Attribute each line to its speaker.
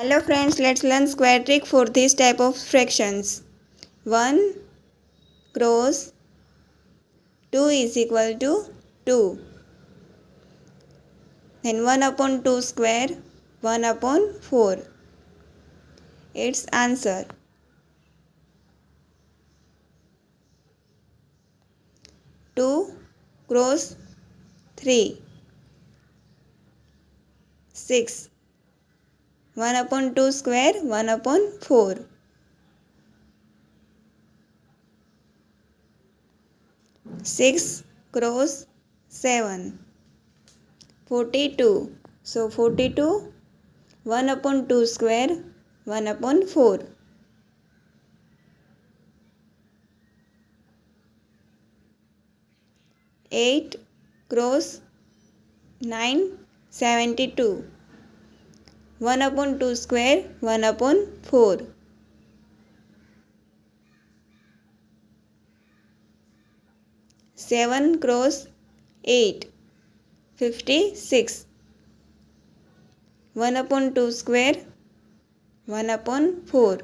Speaker 1: Hello friends, let's learn square trick for this type of fractions. 1 cross 2 is equal to 2. Then 1 upon 2 square, 1 upon 4. Its answer. 2 cross 3. 6. 1 upon 2 square, 1 upon 4. 6 cross 7. 42. So 42, 1 upon 2 square, 1 upon 4. 8 cross 9, 72. 1 upon 2 square, 1 upon 4. 7 cross 8, 56. 1 upon 2 square, 1 upon 4.